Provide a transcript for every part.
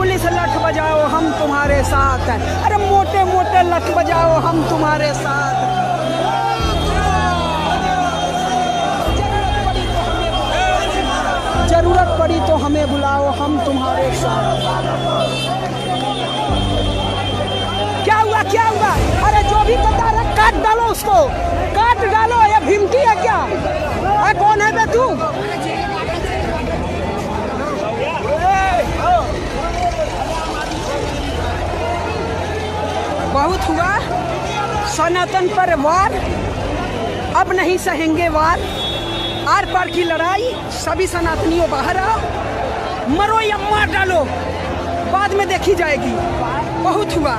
Police लठ बजाओ हम तुम्हारे साथ हैं, अरे मोटे मोटे लठ बजाओ हम तुम्हारे साथ। जरूरत पड़ी तो हमें बुलाओ हम तुम्हारे साथ। क्या हुआ क्या हुआ? अरे जो भी कतार है काट डालो, उसको काट डालो। ये भीमटी है क्या? अरे कौन है बे तू? बहुत हुआ सनातन पर वार, अब नहीं सहेंगे वार। आर पार की लड़ाई, सभी सनातनियों बाहर आओ, मरो या मार डालो, बाद में देखी जाएगी। बहुत हुआ,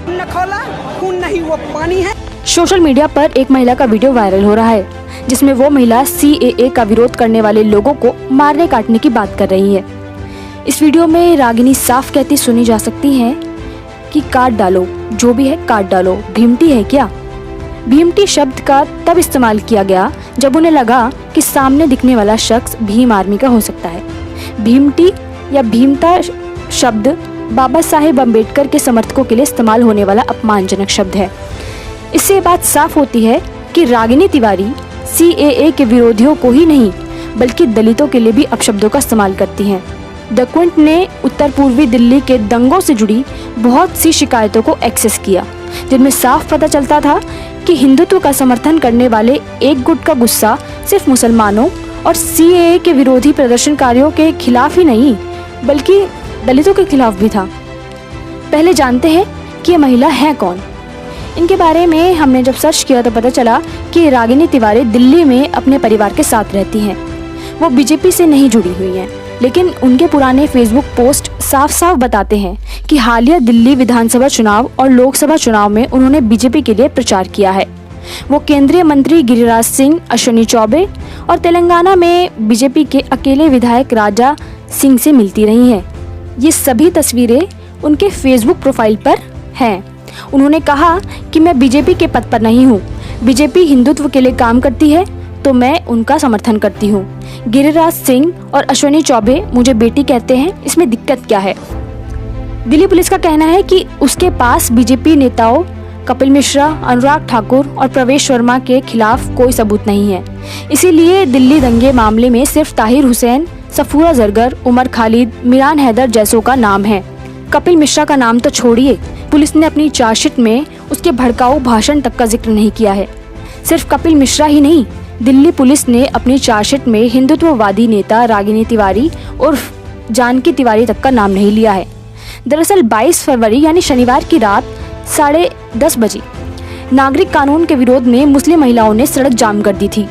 न खोला खून नहीं वो पानी है। सोशल मीडिया पर एक महिला का वीडियो वायरल हो रहा है जिसमें वो महिला CAA का विरोध करने वाले लोगों को मारने काटने की बात कर रही है। इस वीडियो में रागिनी साफ कहती सुनी जा सकती हैं कि काट डालो, जो भी है काट डालो। भीमटी है क्या? भीमटी शब्द का तब इस्तेमाल किया गया जब उन्हें लगा कि सामने दिखने वाला शख्स भीम आर्मी का हो सकता है। भीमटी या भीमता शब्द बाबा साहेब अम्बेडकर के समर्थकों के लिए इस्तेमाल होने वाला अपमानजनक शब्द है। इससे ये बात साफ होती है कि रागिनी तिवारी CAA के विरोधियों को ही नहीं बल्कि दलितों के लिए भी अपशब्दों का इस्तेमाल करती हैं। द क्विंट ने उत्तर पूर्वी दिल्ली के दंगों से जुड़ी बहुत सी शिकायतों को एक्सेस किया, जिनमें साफ पता चलता था कि हिंदुत्व का समर्थन करने वाले एक गुट का गुस्सा सिर्फ मुसलमानों और CAA के विरोधी प्रदर्शनकारियों के खिलाफ ही नहीं बल्कि दलितों के खिलाफ भी था। पहले जानते हैं कि ये महिला है कौन। इनके बारे में हमने जब सर्च किया तो पता चला कि रागिनी तिवारी दिल्ली में अपने परिवार के साथ रहती हैं। वो बीजेपी से नहीं जुड़ी हुई हैं, लेकिन उनके पुराने फेसबुक पोस्ट साफ साफ बताते हैं कि हालिया दिल्ली विधानसभा चुनाव और लोकसभा चुनाव में उन्होंने बीजेपी के लिए प्रचार किया है। वो केंद्रीय मंत्री गिरिराज सिंह, अश्विनी चौबे और तेलंगाना में बीजेपी के अकेले विधायक राजा सिंह से मिलती रही हैं। ये सभी तस्वीरें उनके फेसबुक प्रोफाइल पर हैं। उन्होंने कहा कि मैं बीजेपी के पद पर नहीं हूँ, बीजेपी हिंदुत्व के लिए काम करती है तो मैं उनका समर्थन करती हूँ। गिरिराज सिंह और अश्विनी चौबे मुझे बेटी कहते हैं, इसमें दिक्कत क्या है? दिल्ली पुलिस का कहना है कि उसके पास बीजेपी नेताओं कपिल मिश्रा, अनुराग ठाकुर और प्रवेश वर्मा के खिलाफ कोई सबूत नहीं है। इसीलिए दिल्ली दंगे मामले में सिर्फ ताहिर हुसैन, सफूरा जरगर, उमर खालिद, मिरान हैदर जैसों का नाम है। कपिल मिश्रा का नाम तो छोड़िए, पुलिस ने अपनी चार्जशीट में उसके भड़काऊ भाषण तक का जिक्र नहीं किया है। सिर्फ कपिल मिश्रा ही नहीं, दिल्ली पुलिस ने अपनी चार्जशीट में हिंदुत्ववादी नेता रागिनी तिवारी उर्फ जानकी तिवारी तक का नाम नहीं लिया है। दरअसल 22 फरवरी यानी शनिवार की रात 10:30 बजे नागरिक कानून के विरोध में मुस्लिम महिलाओं ने सड़क जाम कर दी थी।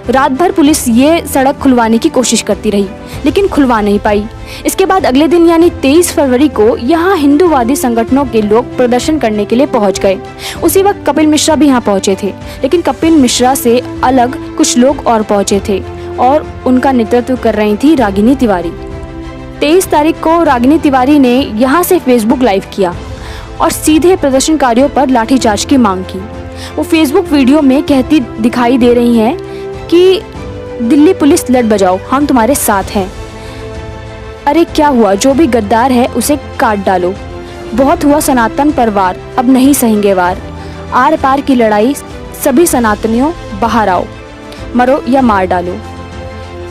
रात भर पुलिस ये सड़क खुलवाने की कोशिश करती रही लेकिन खुलवा नहीं पाई। इसके बाद अगले दिन यानी 23 फरवरी को यहाँ हिंदूवादी संगठनों के लोग प्रदर्शन करने के लिए पहुँच गए। उसी वक्त कपिल मिश्रा भी यहाँ पहुँचे थे, लेकिन कपिल मिश्रा से अलग कुछ लोग और पहुँचे थे और उनका नेतृत्व कर रही थी रागिनी तिवारी। 23 तारीख को रागिनी तिवारी ने यहाँ से फेसबुक लाइव किया और सीधे प्रदर्शनकारियों पर लाठीचार्ज की मांग की। वो फेसबुक वीडियो में कहती दिखाई दे रही हैं कि दिल्ली पुलिस लड़ बजाओ, हम तुम्हारे साथ हैं। अरे क्या हुआ, जो भी गद्दार है उसे काट डालो। बहुत हुआ सनातन पर वार, अब नहीं सहेंगे वार। आर पार की लड़ाई, सभी सनातनियों बाहर आओ, मरो या मार डालो।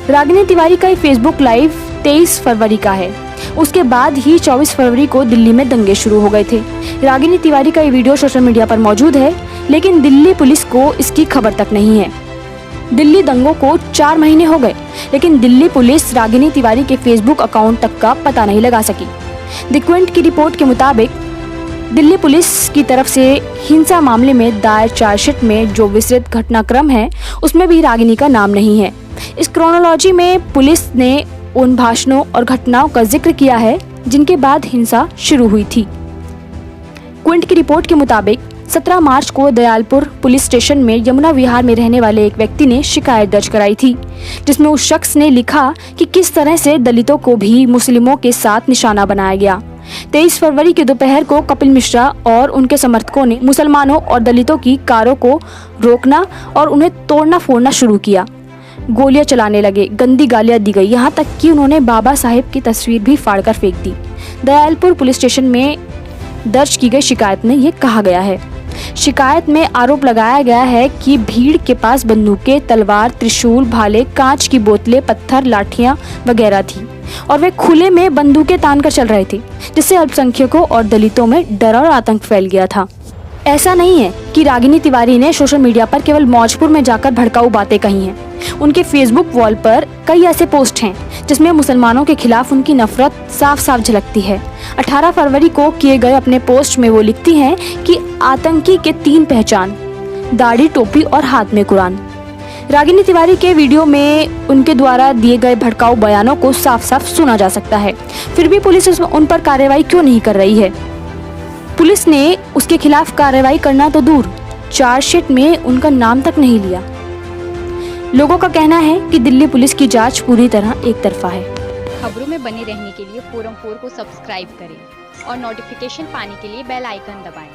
रागिनी तिवारी का ये फेसबुक लाइव 23 फरवरी का है। उसके बाद ही 24 फरवरी को दिल्ली में दंगे शुरू हो गए थे। रागिनी तिवारी का ये वीडियो सोशल मीडिया पर मौजूद है, लेकिन दिल्ली पुलिस को इसकी खबर तक नहीं है। दिल्ली दंगों को 4 महीने हो गए, लेकिन दिल्ली पुलिस रागिनी तिवारी के फेसबुक अकाउंट तक का पता नहीं लगा सकी। द क्विंट की रिपोर्ट के मुताबिक दिल्ली पुलिस की तरफ से हिंसा मामले में दायर चार्जशीट में जो विस्तृत घटनाक्रम है उसमें भी रागिनी का नाम नहीं है। इस क्रोनोलॉजी में पुलिस ने उन भाषणों और घटनाओं का जिक्र किया है जिनके बाद हिंसा शुरू हुई थी। क्विंट की रिपोर्ट के मुताबिक 17 मार्च को दयालपुर पुलिस स्टेशन में यमुना विहार में रहने वाले एक व्यक्ति ने शिकायत दर्ज कराई थी, जिसमें उस शख्स ने लिखा कि किस तरह से दलितों को भी मुस्लिमों के साथ निशाना बनाया गया। 23 फरवरी की दोपहर को कपिल मिश्रा और उनके समर्थकों ने मुसलमानों और दलितों की कारों को रोकना और उन्हें तोड़ना फोड़ना शुरू किया। गोलियां चलाने लगे, गंदी गालियां दी गई, यहाँ तक कि उन्होंने बाबा साहेब की तस्वीर भी फाड़कर फेंक दी। दयालपुर पुलिस स्टेशन में दर्ज की गई शिकायत में ये कहा गया है। शिकायत में आरोप लगाया गया है कि भीड़ के पास बंदूकें, तलवार, त्रिशूल, भाले, कांच की बोतलें, पत्थर, लाठियां वगैरह थी और वे खुले में बंदूकें तान कर चल रहे थे, जिससे अल्पसंख्यकों और दलितों में डर और आतंक फैल गया था। ऐसा नहीं है कि रागिनी तिवारी ने सोशल मीडिया पर केवल मौजपुर में जाकर भड़काऊ बातें कही हैं। उनके फेसबुक वॉल पर कई ऐसे पोस्ट हैं जिसमें मुसलमानों के खिलाफ उनकी नफरत साफ साफ झलकती है। 18 फरवरी को किए गए अपने पोस्ट में वो लिखती हैं कि आतंकी के 3 पहचान, दाढ़ी, टोपी और हाथ में कुरान। रागिनी तिवारी के वीडियो में उनके द्वारा दिए गए भड़काऊ बयानों को साफ साफ सुना जा सकता है। फिर भी पुलिस उन पर कार्रवाई क्यों नहीं कर रही है? पुलिस ने उसके खिलाफ कार्रवाई करना तो दूर, चार्जशीट में उनका नाम तक नहीं लिया। लोगों का कहना है कि दिल्ली पुलिस की जांच पूरी तरह एक तरफा है। खबरों में बने रहने के लिए फोरम 4 को सब्सक्राइब करें और नोटिफिकेशन पाने के लिए बेल आइकन दबाएं।